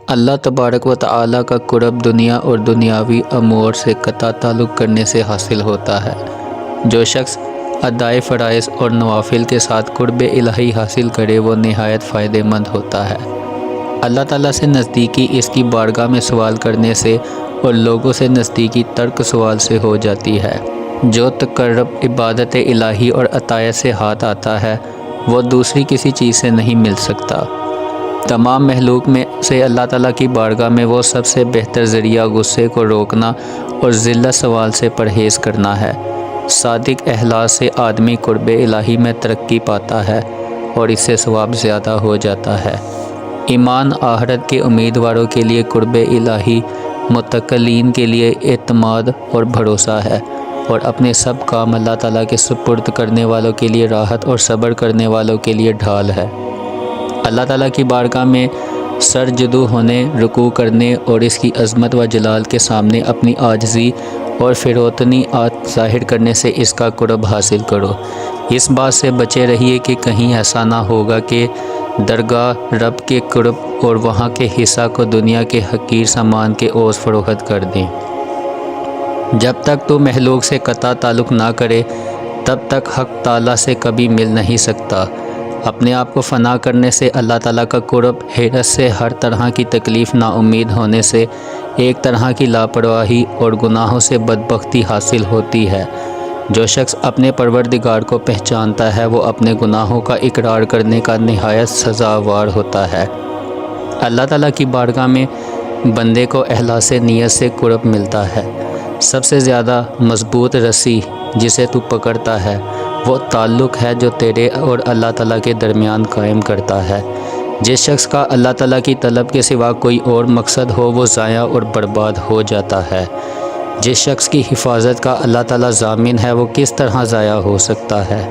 اللہ تبارک و تعالی کا قرب دنیا اور دنیاوی امور سے قطع تعلق کرنے سے حاصل ہوتا ہے۔ جو شخص ادائے فرائض اور نوافل کے ساتھ قرب الہی حاصل کرے وہ نہایت فائدہ مند ہوتا ہے۔ اللہ تعالیٰ سے نزدیکی اس کی بارگاہ میں سوال کرنے سے اور لوگوں سے نزدیکی ترک سوال سے ہو جاتی ہے۔ جو تقرب عبادت الہی اور عطیہ سے ہاتھ آتا ہے وہ دوسری کسی چیز سے نہیں مل سکتا۔ تمام مخلوق میں سے اللہ تعالیٰ کی بارگاہ میں وہ سب سے بہتر ذریعہ غصے کو روکنا اور ذلت سوال سے پرہیز کرنا ہے۔ صادق اخلاص سے آدمی قرب الہی میں ترقی پاتا ہے اور اس سے ثواب زیادہ ہو جاتا ہے۔ ایمان آخرت کے امیدواروں کے لیے قرب الہی متقلین کے لیے اعتماد اور بھروسہ ہے، اور اپنے سب کام اللہ تعالیٰ کے سپرد کرنے والوں کے لیے راحت اور صبر کرنے والوں کے لیے ڈھال ہے۔ اللہ تعالیٰ کی بارگاہ میں سرجدو ہونے، رکوع کرنے اور اس کی عظمت و جلال کے سامنے اپنی عاجزی اور فروتنی ظاہر کرنے سے اس کا قرب حاصل کرو۔ اس بات سے بچے رہیے کہ کہیں ایسا نہ ہوگا کہ درگاہ رب کے قرب اور وہاں کے حصہ کو دنیا کے حقیر سامان کے عوض فروخت کر دیں۔ جب تک تو مخلوق سے قطع تعلق نہ کرے تب تک حق تعالیٰ سے کبھی مل نہیں سکتا۔ اپنے آپ کو فنا کرنے سے اللہ تعالیٰ کا قرب، حیرت سے ہر طرح کی تکلیف، نا امید ہونے سے ایک طرح کی لاپرواہی اور گناہوں سے بدبختی حاصل ہوتی ہے۔ جو شخص اپنے پروردگار کو پہچانتا ہے وہ اپنے گناہوں کا اقرار کرنے کا نہایت سزاوار ہوتا ہے۔ اللہ تعالیٰ کی بارگاہ میں بندے کو اخلاص نیت سے قرب ملتا ہے۔ سب سے زیادہ مضبوط رسی جسے تو پکڑتا ہے وہ تعلق ہے جو تیرے اور اللہ تعالیٰ کے درمیان قائم کرتا ہے۔ جس شخص کا اللہ تعالیٰ کی طلب کے سوا کوئی اور مقصد ہو وہ ضائع اور برباد ہو جاتا ہے۔ جس شخص کی حفاظت کا اللہ تعالیٰ ضامن ہے وہ کس طرح ضائع ہو سکتا ہے؟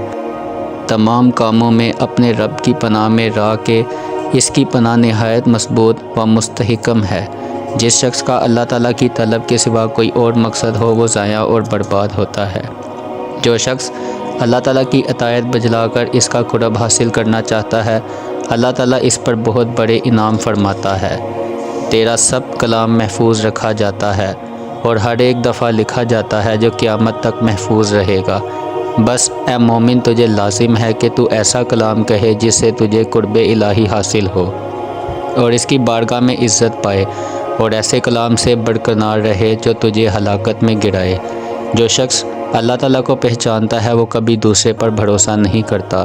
تمام کاموں میں اپنے رب کی پناہ میں رہ کے اس کی پناہ نہایت مضبوط و مستحکم ہے۔ جس شخص کا اللہ تعالیٰ کی طلب کے سوا کوئی اور مقصد ہو وہ ضائع اور برباد ہوتا ہے۔ جو شخص اللہ تعالیٰ کی اطاعت بجلا کر اس کا قرب حاصل کرنا چاہتا ہے اللہ تعالیٰ اس پر بہت بڑے انعام فرماتا ہے۔ تیرا سب کلام محفوظ رکھا جاتا ہے اور ہر ایک دفعہ لکھا جاتا ہے جو قیامت تک محفوظ رہے گا۔ بس اے مومن تجھے لازم ہے کہ تو ایسا کلام کہے جس سے تجھے قرب الہی حاصل ہو اور اس کی بارگاہ میں عزت پائے، اور ایسے کلام سے برکنار رہے جو تجھے ہلاکت میں گرائے۔ جو شخص اللہ تعالیٰ کو پہچانتا ہے وہ کبھی دوسرے پر بھروسہ نہیں کرتا،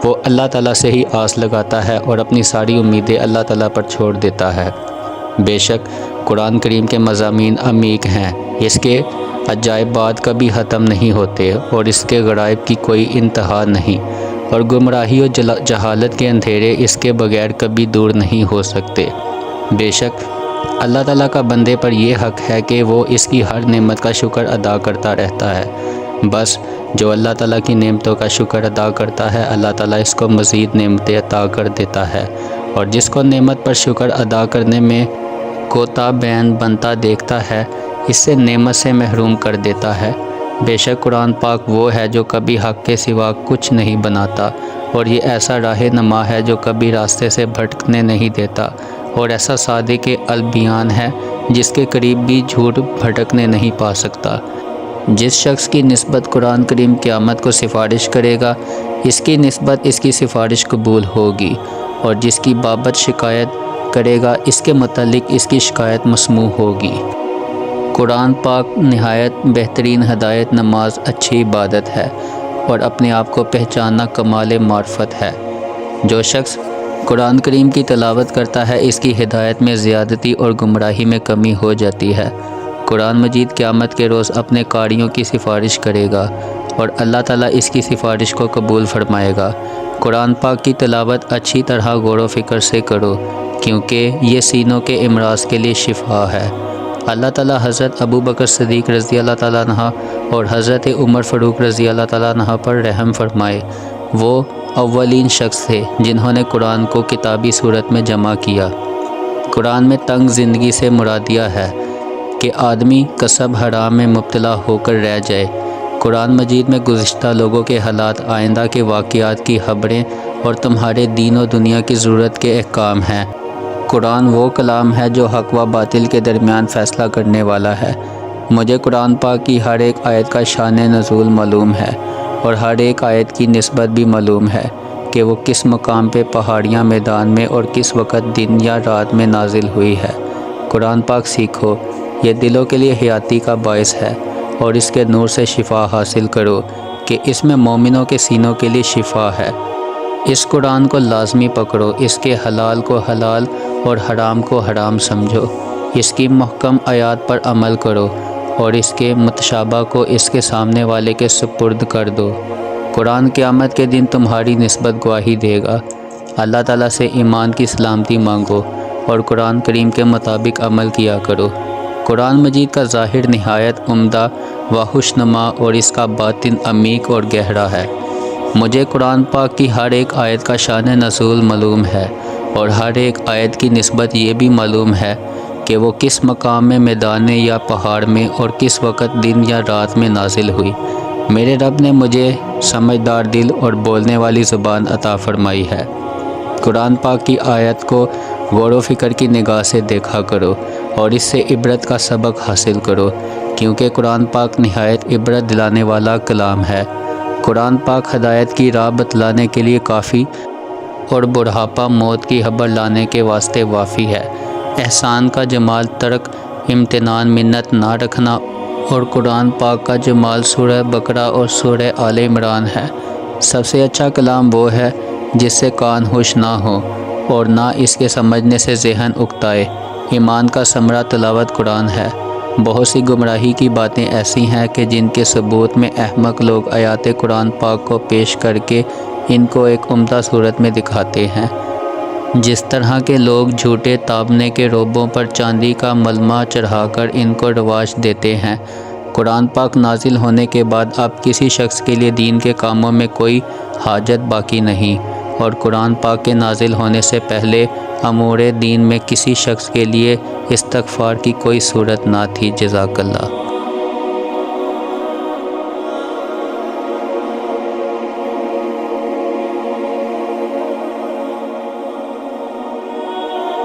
وہ اللہ تعالیٰ سے ہی آس لگاتا ہے اور اپنی ساری امیدیں اللہ تعالیٰ پر چھوڑ دیتا ہے۔ بے شک قرآن کریم کے مضامین عمیق ہیں، اس کے عجائبات کبھی ختم نہیں ہوتے اور اس کے غرائب کی کوئی انتہا نہیں، اور گمراہی اور جہالت کے اندھیرے اس کے بغیر کبھی دور نہیں ہو سکتے۔ بے شک اللہ تعالیٰ کا بندے پر یہ حق ہے کہ وہ اس کی ہر نعمت کا شکر ادا کرتا رہتا ہے۔ بس جو اللہ تعالیٰ کی نعمتوں کا شکر ادا کرتا ہے اللہ تعالیٰ اس کو مزید نعمتیں عطا کر دیتا ہے، اور جس کو نعمت پر شکر ادا کرنے میں کوتا بین بنتا دیکھتا ہے اس سے نعمت سے محروم کر دیتا ہے۔ بے شک قرآن پاک وہ ہے جو کبھی حق کے سوا کچھ نہیں بناتا، اور یہ ایسا راہ نما ہے جو کبھی راستے سے بھٹکنے نہیں دیتا، اور ایسا صادق البیان ہے جس کے قریب بھی جھوٹ بھٹکنے نہیں پا سکتا۔ جس شخص کی نسبت قرآن کریم قیامت کو سفارش کرے گا اس کی نسبت اس کی سفارش قبول ہوگی، اور جس کی بابت شکایت کرے گا اس کے متعلق اس کی شکایت مسموع ہوگی۔ قرآن پاک نہایت بہترین ہدایت، نماز اچھی عبادت ہے اور اپنے آپ کو پہچاننا کمال معرفت ہے۔ جو شخص قرآن کریم کی تلاوت کرتا ہے اس کی ہدایت میں زیادتی اور گمراہی میں کمی ہو جاتی ہے۔ قرآن مجید قیامت کے روز اپنے قاریوں کی سفارش کرے گا اور اللہ تعالیٰ اس کی سفارش کو قبول فرمائے گا۔ قرآن پاک کی تلاوت اچھی طرح غور و فکر سے کرو کیونکہ یہ سینوں کے امراض کے لیے شفا ہے۔ اللہ تعالیٰ حضرت ابو بکر صدیق رضی اللہ تعالیٰ عنہ اور حضرت عمر فاروق رضی اللہ تعالیٰ عنہ پر رحم فرمائے۔ وہ اولین شخص تھے جنہوں نے قرآن کو کتابی صورت میں جمع کیا۔ قرآن میں تنگ زندگی سے مراد یہ ہے کہ آدمی کسب حرام میں مبتلا ہو کر رہ جائے۔ قرآن مجید میں گزشتہ لوگوں کے حالات، آئندہ کے واقعات کی خبریں اور تمہارے دین و دنیا کی ضرورت کے احکام ہیں۔ قرآن وہ کلام ہے جو حق و باطل کے درمیان فیصلہ کرنے والا ہے۔ مجھے قرآن پاک کی ہر ایک آیت کا شان نزول معلوم ہے اور ہر ایک آیت کی نسبت بھی معلوم ہے کہ وہ کس مقام پہ پہاڑیاں میدان میں اور کس وقت دن یا رات میں نازل ہوئی ہے۔ قرآن پاک سیکھو، یہ دلوں کے لیے حیاتی کا باعث ہے، اور اس کے نور سے شفا حاصل کرو کہ اس میں مومنوں کے سینوں کے لیے شفا ہے۔ اس قرآن کو لازمی پکڑو، اس کے حلال کو حلال اور حرام کو حرام سمجھو، اس کی محکم آیات پر عمل کرو اور اس کے متشابہ کو اس کے سامنے والے کے سپرد کر دو۔ قرآن قیامت کے دن تمہاری نسبت گواہی دے گا۔ اللہ تعالیٰ سے ایمان کی سلامتی مانگو اور قرآن کریم کے مطابق عمل کیا کرو۔ قرآن مجید کا ظاہر نہایت عمدہ و خوشنما اور اس کا باطن عمیق اور گہرا ہے۔ مجھے قرآن پاک کی ہر ایک آیت کا شان نزول معلوم ہے اور ہر ایک آیت کی نسبت یہ بھی معلوم ہے کہ وہ کس مقام میں میدان یا پہاڑ میں اور کس وقت دن یا رات میں نازل ہوئی۔ میرے رب نے مجھے سمجھدار دل اور بولنے والی زبان عطا فرمائی ہے۔ قرآن پاک کی آیت کو غور و فکر کی نگاہ سے دیکھا کرو اور اس سے عبرت کا سبق حاصل کرو، کیونکہ قرآن پاک نہایت عبرت دلانے والا کلام ہے۔ قرآن پاک ہدایت کی راہ بتلانے کے لیے کافی اور بڑھاپا موت کی خبر لانے کے واسطے وافی ہے۔ احسان کا جمال ترک امتنان منت نہ رکھنا، اور قرآن پاک کا جمال سورہ بقرہ اور سورہ آل عمران ہے۔ سب سے اچھا کلام وہ ہے جس سے کان ہوش نہ ہو اور نہ اس کے سمجھنے سے ذہن اکتائے۔ ایمان کا ثمرہ تلاوت قرآن ہے۔ بہت سی گمراہی کی باتیں ایسی ہیں کہ جن کے ثبوت میں احمق لوگ آیات قرآن پاک کو پیش کر کے ان کو ایک عمدہ صورت میں دکھاتے ہیں۔ جس طرح کے لوگ جھوٹے تابنے کے روبوں پر چاندی کا ملمہ چڑھا کر ان کو رواج دیتے ہیں۔ قرآن پاک نازل ہونے کے بعد اب کسی شخص کے لیے دین کے کاموں میں کوئی حاجت باقی نہیں، اور قرآن پاک کے نازل ہونے سے پہلے امور دین میں کسی شخص کے لیے استغفار کی کوئی صورت نہ تھی۔ جزاک اللہ۔